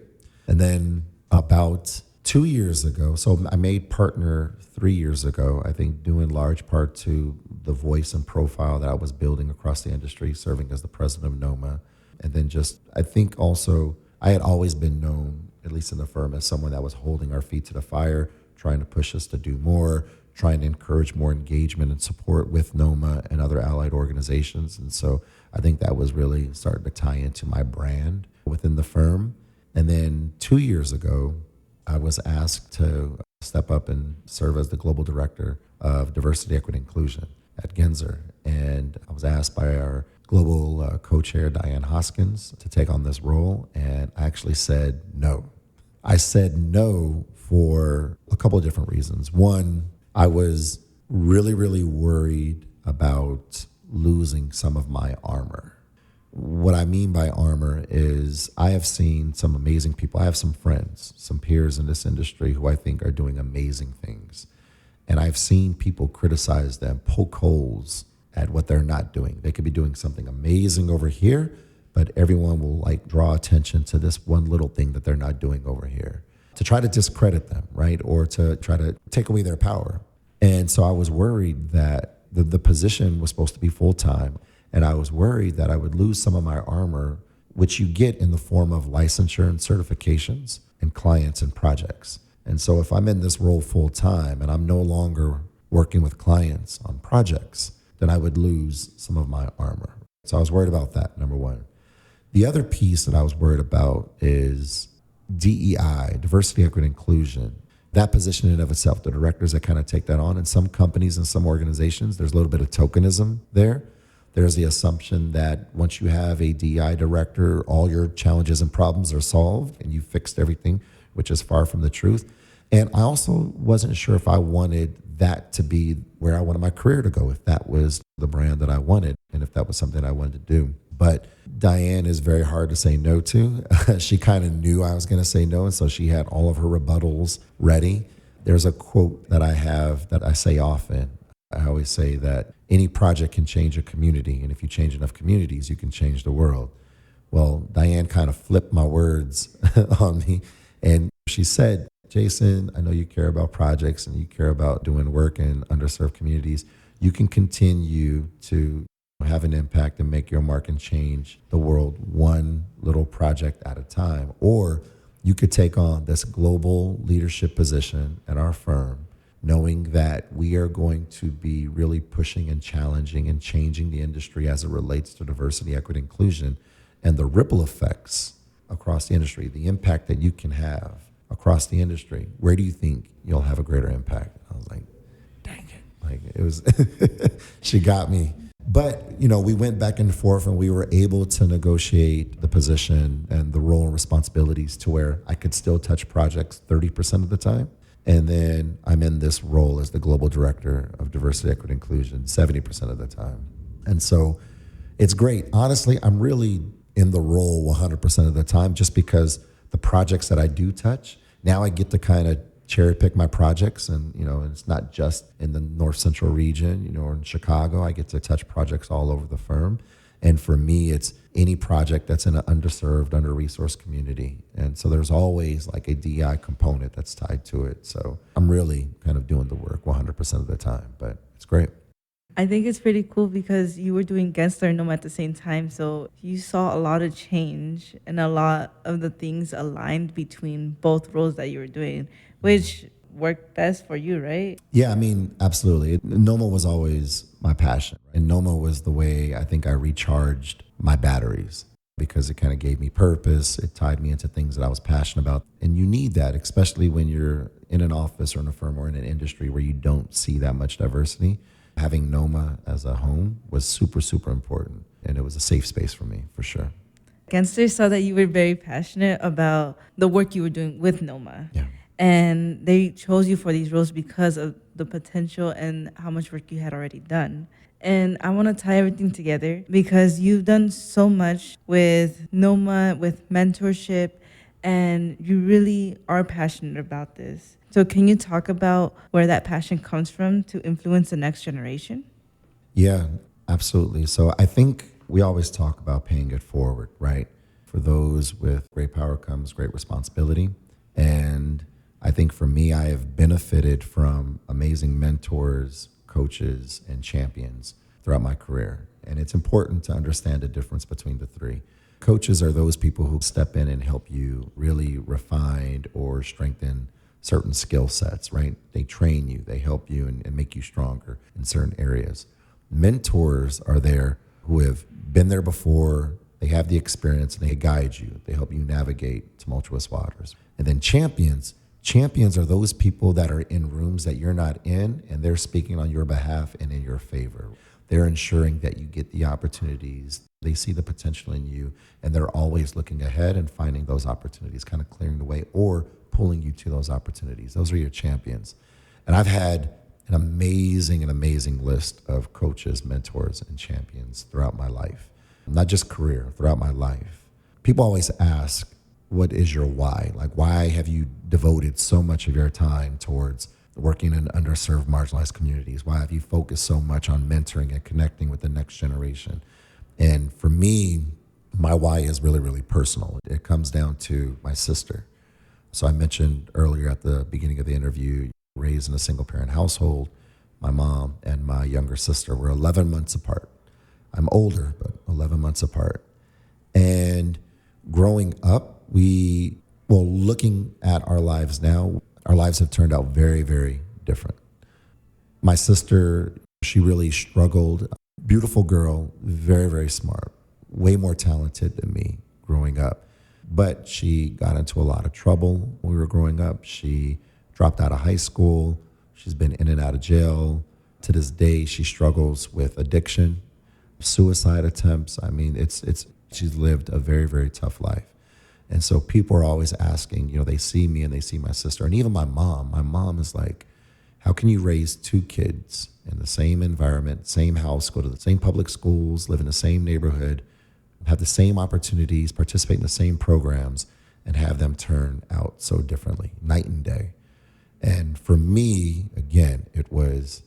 And then about 2 years ago, so I made partner 3 years ago, I think due in large part to the voice and profile that I was building across the industry, serving as the president of NOMA. And then just, I think also, I had always been known, at least in the firm, as someone that was holding our feet to the fire, trying to push us to do more, trying to encourage more engagement and support with NOMA and other allied organizations. And so I think that was really starting to tie into my brand within the firm. And then 2 years ago, I was asked to step up and serve as the global director of diversity, equity, inclusion at Gensler. And I was asked by our global co-chair, Diane Hoskins, to take on this role. And I actually said no. I said no for a couple of different reasons. One, I was really worried about losing some of my armor. What I mean by armor is I have seen some amazing people. I have some friends, some peers in this industry who I think are doing amazing things. And I've seen people criticize them, poke holes at what they're not doing. They could be doing something amazing over here, but everyone will like draw attention to this one little thing that they're not doing over here to try to discredit them, right? Or to try to take away their power. And so I was worried that the position was supposed to be full-time. And I was worried that I would lose some of my armor, which you get in the form of licensure and certifications and clients and projects. And so if I'm in this role full-time and I'm no longer working with clients on projects, then I would lose some of my armor. So I was worried about that, number one. The other piece that I was worried about is DEI, diversity, equity, inclusion. That position in and of itself, the directors that kind of take that on, in some companies and some organizations, there's a little bit of tokenism there. There's the assumption that once you have a DEI director, all your challenges and problems are solved and you fixed everything, which is far from the truth. And I also wasn't sure if I wanted that to be where I wanted my career to go, if that was the brand that I wanted, and if that was something I wanted to do. But Diane is very hard to say no to. She kind of knew I was going to say no, and so she had all of her rebuttals ready. There's a quote that I have that I say often. I always say that any project can change a community, and if you change enough communities, you can change the world. Well, Diane kind of flipped my words on me, and she said, Jason, I know you care about projects and you care about doing work in underserved communities. You can continue to have an impact and make your mark and change the world one little project at a time. Or you could take on this global leadership position at our firm, knowing that we are going to be really pushing and challenging and changing the industry as it relates to diversity, equity, inclusion, and the ripple effects across the industry, the impact that you can have across the industry. Where do you think you'll have a greater impact? I was like, dang it. Like it was, she got me. But, we went back and forth and we were able to negotiate the position and the role and responsibilities to where I could still touch projects 30% of the time. And then I'm in this role as the global director of diversity, equity, inclusion 70% of the time. And so it's great. Honestly, I'm really in the role 100% of the time just because the projects that I do touch, now I get to kind of cherry pick my projects, and it's not just in the North Central region, or in Chicago. I get to touch projects all over the firm, and for me, it's any project that's in an underserved, under-resourced community, and so there's always like a DI component that's tied to it. So I'm really kind of doing the work 100% of the time, but it's great. I think it's pretty cool because you were doing Gensler and Noma at the same time. So you saw a lot of change and a lot of the things aligned between both roles that you were doing, which worked best for you, right? Yeah, I mean, absolutely. Noma was always my passion. And Noma was the way I think I recharged my batteries because it kind of gave me purpose. It tied me into things that I was passionate about. And you need that, especially when you're in an office or in a firm or in an industry where you don't see that much diversity. Having Noma as a home was super, super important. And it was a safe space for me, for sure. Gensler saw that you were very passionate about the work you were doing with Noma. Yeah. And they chose you for these roles because of the potential and how much work you had already done. And I want to tie everything together because you've done so much with Noma, with mentorship, and you really are passionate about this. So can you talk about where that passion comes from to influence the next generation? Yeah, absolutely. So I think we always talk about paying it forward, right? For those with great power comes great responsibility. And I think for me, I have benefited from amazing mentors, coaches, and champions throughout my career. And it's important to understand the difference between the three. Coaches are those people who step in and help you really refine or strengthen certain skill sets, right? They train you, they help you and make you stronger in certain areas. Mentors are there who have been there before, they have the experience, and they guide you. They help you navigate tumultuous waters. And then champions are those people that are in rooms that you're not in, and they're speaking on your behalf and in your favor. They're ensuring that you get the opportunities. They see the potential in you, and they're always looking ahead and finding those opportunities, kind of clearing the way or pulling you to those opportunities. Those are your champions. And I've had an amazing list of coaches, mentors, and champions throughout my life, not just career, throughout my life. People always ask, what is your why? Like, why have you devoted so much of your time towards working in underserved, marginalized communities? Why have you focused so much on mentoring and connecting with the next generation? And for me, my why is really, really personal. It comes down to my sister. So I mentioned earlier at the beginning of the interview, raised in a single parent household. My mom and my younger sister were 11 months apart. I'm older, but 11 months apart. And growing up, looking at our lives now, our lives have turned out very, very different. My sister, she really struggled. Beautiful girl, very, very smart, way more talented than me growing up. But she got into a lot of trouble when we were growing up. She dropped out of high school. She's been in and out of jail. To this day, she struggles with addiction, suicide attempts. I mean, she's lived a very, very tough life. And so people are always asking, they see me and they see my sister, and even my mom. My mom is like, how can you raise two kids in the same environment, same house, go to the same public schools, live in the same neighborhood, have the same opportunities, participate in the same programs, and have them turn out so differently, night and day? And for me, again, it was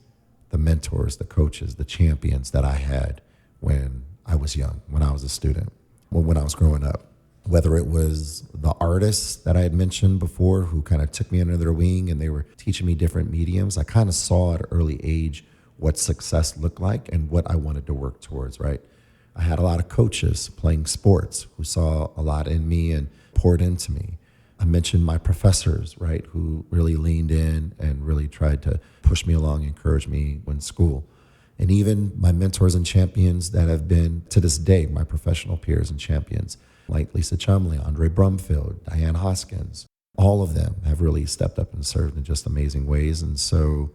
the mentors, the coaches, the champions that I had when I was young, when I was a student, when I was growing up. Whether it was the artists that I had mentioned before who kind of took me under their wing and they were teaching me different mediums, I kind of saw at an early age what success looked like and what I wanted to work towards, right? I had a lot of coaches playing sports who saw a lot in me and poured into me. I mentioned my professors, right, who really leaned in and really tried to push me along, encourage me in school. And even my mentors and champions that have been, to this day, my professional peers and champions, like Lisa Chumley, Andre Brumfield, Diane Hoskins, all of them have really stepped up and served in just amazing ways. And so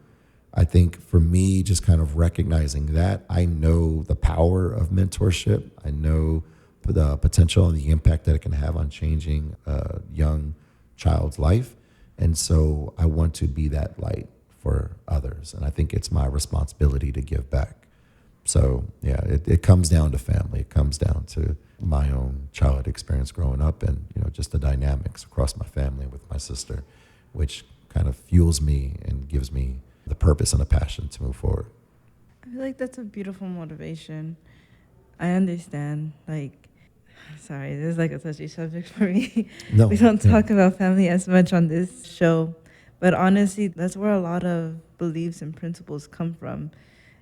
I think for me, just kind of recognizing that, I know the power of mentorship. I know the potential and the impact that it can have on changing a young child's life. And so I want to be that light for others. And I think it's my responsibility to give back. So yeah, it comes down to family. It comes down to my own childhood experience growing up and, just the dynamics across my family with my sister, which kind of fuels me and gives me the purpose and the passion to move forward. I feel like that's a beautiful motivation. I understand. Sorry, this is like a touchy subject for me. No, We don't talk about family as much on this show, but honestly, that's where a lot of beliefs and principles come from.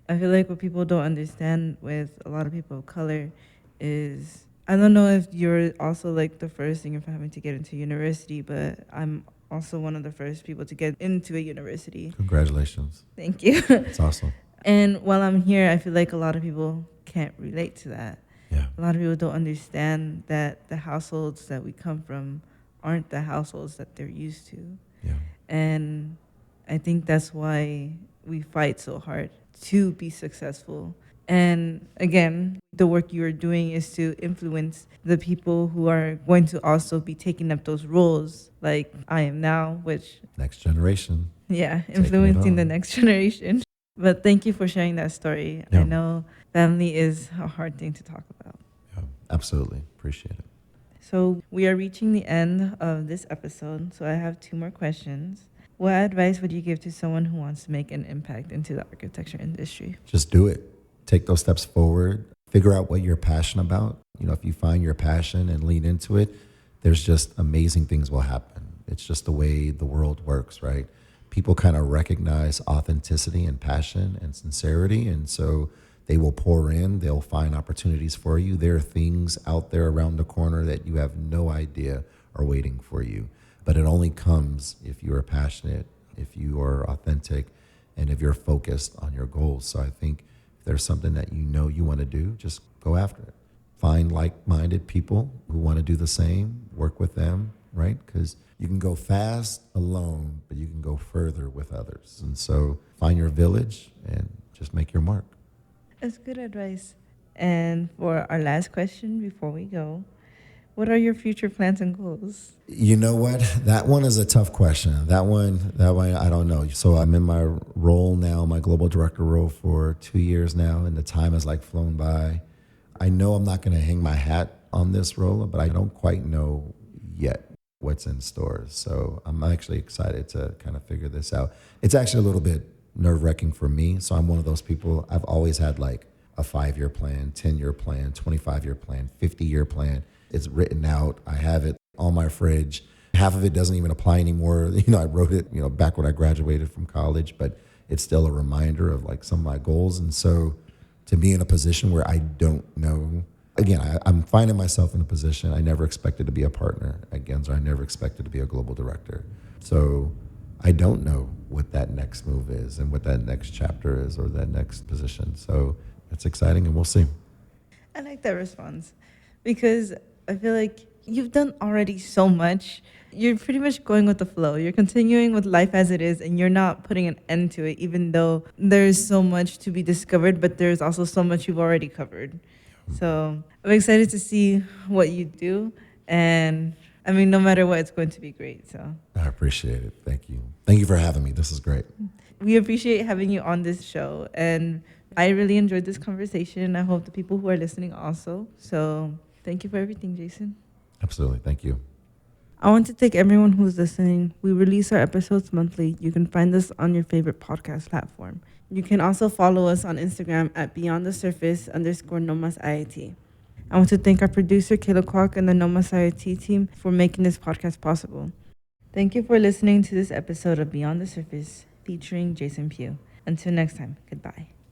I feel like what people don't understand with a lot of people of color is, I don't know if you're also like the first in your family to get into university, but I'm also one of the first people to get into a university. Congratulations. Thank you. It's awesome. And while I'm here, I feel like a lot of people can't relate to that. Yeah. A lot of people don't understand that the households that we come from aren't the households that they're used to. Yeah. And I think that's why we fight so hard to be successful. And again, the work you are doing is to influence the people who are going to also be taking up those roles, like I am now, which, Next generation. yeah, Taking it influencing the on. next generation. But thank you for sharing that story. Yeah. I know family is a hard thing to talk about. Yeah, absolutely. Appreciate it. So we are reaching the end of this episode. So I have 2 more questions. What advice would you give to someone who wants to make an impact into the architecture industry? Just do it. Take those steps forward. Figure out what you're passionate about. If you find your passion and lean into it, there's just amazing things will happen. It's just the way the world works, right? People kind of recognize authenticity and passion and sincerity. And so they will pour in, they'll find opportunities for you. There are things out there around the corner that you have no idea are waiting for you. But it only comes if you are passionate, if you are authentic, and if you're focused on your goals. So I think if there's something that you want to do, just go after it. Find like-minded people who want to do the same, work with them, right? Because you can go fast alone, but you can go further with others. And so find your village and just make your mark. That's good advice. And for our last question before we go, what are your future plans and goals? You know what? That one is a tough question. That one, I don't know. So I'm in my role now, my global director role for 2 years now, and the time has flown by. I know I'm not going to hang my hat on this role, but I don't quite know yet what's in store. So I'm actually excited to kind of figure this out. It's actually a little bit nerve-wracking for me. So I'm one of those people, I've always had a 5-year plan, 10-year plan, 25-year plan, 50-year plan. It's written out. I have it on my fridge. Half of it doesn't even apply anymore. I wrote it, back when I graduated from college, but it's still a reminder of some of my goals. And so to be in a position where I don't know, again, I'm finding myself in a position I never expected to be a partner at Genzer. I never expected to be a global director. So I don't know what that next move is and what that next chapter is or that next position. So it's exciting and we'll see. I like that response because I feel like you've done already so much. You're pretty much going with the flow. You're continuing with life as it is, and you're not putting an end to it, even though there's so much to be discovered, but there's also so much you've already covered. So I'm excited to see what you do. And I mean, no matter what, it's going to be great. So I appreciate it. Thank you. Thank you for having me. This is great. we appreciate having you on this show. And I really enjoyed this conversation. I hope the people who are listening also. So thank you for everything, Jason. Absolutely. Thank you. I want to thank everyone who's listening. We release our episodes monthly. You can find us on your favorite podcast platform. You can also follow us on Instagram at beyondthesurface_nomasIIT. I want to thank our producer, Kayla Kwok, and the No Messiah T team for making this podcast possible. Thank you for listening to this episode of Beyond the Surface featuring Jason Pugh. Until next time, goodbye.